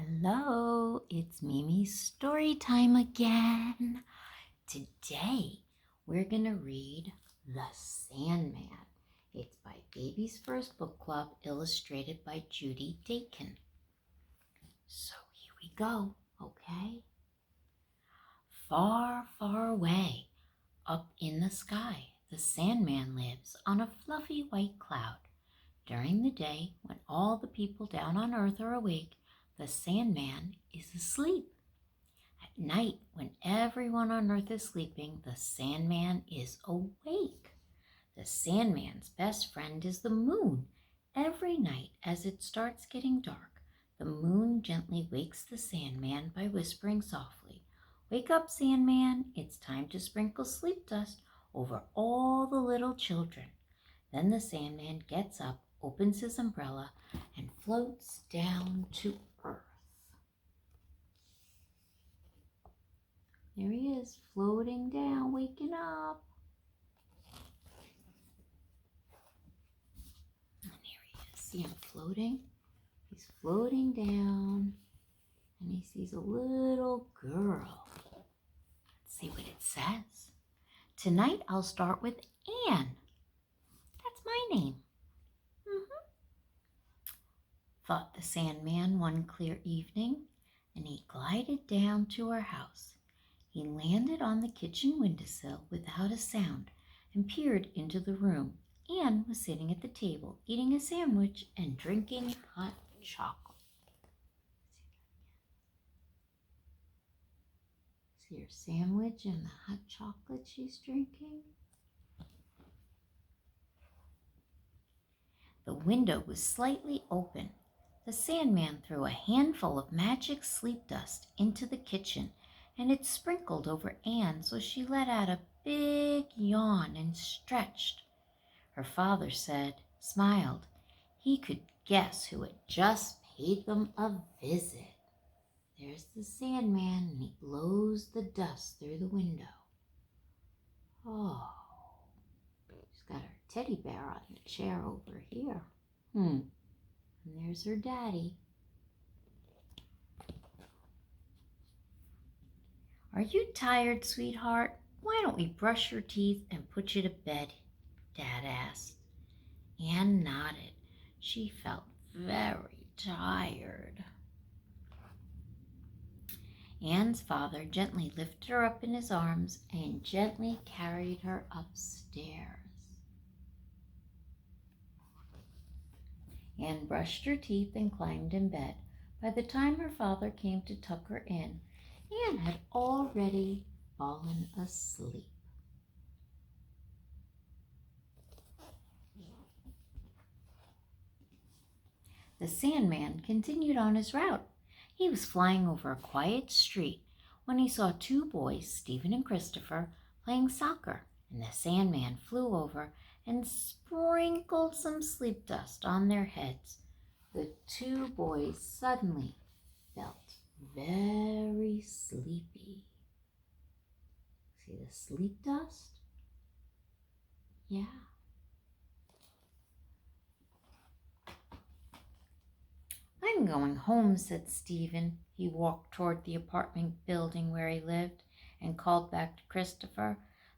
Hello, it's Mimi's story time again. Today we're going to read The Sandman. It's by Baby's First Book Club, illustrated by Judy, Deykin. So here we go, okay? Far, far away, up in the sky, the Sandman lives on a fluffy white cloud. During the day, when all the people down on Earth are awake, the Sandman is asleep. At night, when everyone on Earth is sleeping, the Sandman is awake. The Sandman's best friend is the moon. Every night, as it starts getting dark, the moon gently wakes the Sandman by whispering softly, "Wake up, Sandman. It's time to sprinkle sleep dust over all the little children." Then the Sandman gets up, opens his umbrella, and floats down to Earth. There he is, floating down, waking up. And there he is. See him floating? He's floating down, and he sees a little girl. Let's see what it says. Tonight I'll start with Anne. That's my name. Thought the Sandman one clear evening, and he glided down to her house. He landed on the kitchen windowsill without a sound and peered into the room. Anne was sitting at the table, eating a sandwich and drinking hot chocolate. See her sandwich and the hot chocolate she's drinking? The window was slightly open. The Sandman threw a handful of magic sleep dust into the kitchen, and it sprinkled over Anne, so she let out a big yawn and stretched. Her father smiled. He could guess who had just paid them a visit. There's the Sandman, and he blows the dust through the window. Oh, she's got her teddy bear on the chair over here. And there's her daddy. "Are you tired, sweetheart? Why don't we brush your teeth and put you to bed?" Dad asked. Anne nodded. She felt very tired. Anne's father gently lifted her up in his arms and gently carried her upstairs. Anne brushed her teeth and climbed in bed. By the time her father came to tuck her in, Anne had already fallen asleep. The Sandman continued on his route. He was flying over a quiet street when he saw two boys, Stephen and Christopher, playing soccer, and the Sandman flew over and sprinkled some sleep dust on their heads. The two boys suddenly felt very sleepy. See the sleep dust? Yeah. "I'm going home," said Stephen. He walked toward the apartment building where he lived and called back to Christopher,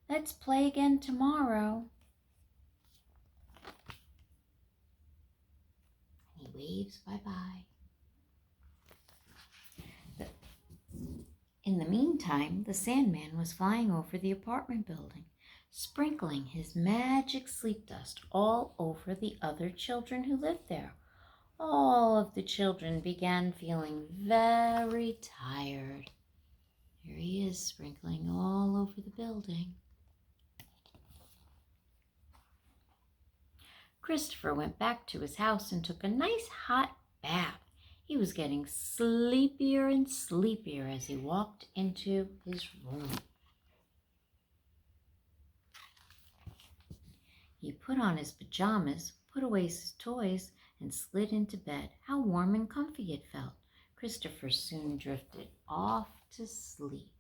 "Let's play again tomorrow." He waves bye-bye. In the meantime, the Sandman was flying over the apartment building, sprinkling his magic sleep dust all over the other children who lived there. All of the children began feeling very tired. Here he is, sprinkling all over the building. Christopher went back to his house and took a nice hot bath. He was getting sleepier and sleepier as he walked into his room. He put on his pajamas, put away his toys, and slid into bed. How warm and comfy it felt. Christopher soon drifted off to sleep.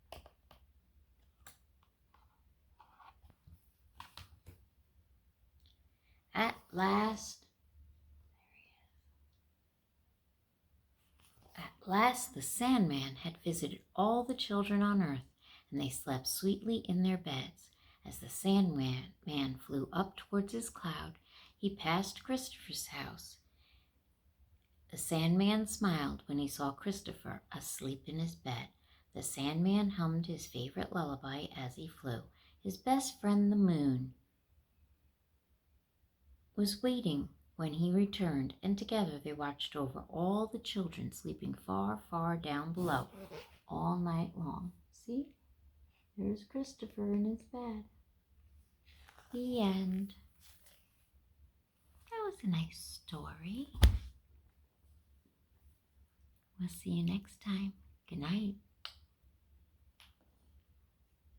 At last, Last, the Sandman had visited all the children on earth, and they slept sweetly in their beds. As the Sandman flew up towards his cloud, he passed Christopher's house. The Sandman smiled when he saw Christopher asleep in his bed. The Sandman hummed his favorite lullaby as he flew. His best friend, the moon, was waiting when he returned, and together they watched over all the children sleeping far, far down below all night long. See? There's Christopher in his bed. The end. That was a nice story. We'll see you next time. Good night.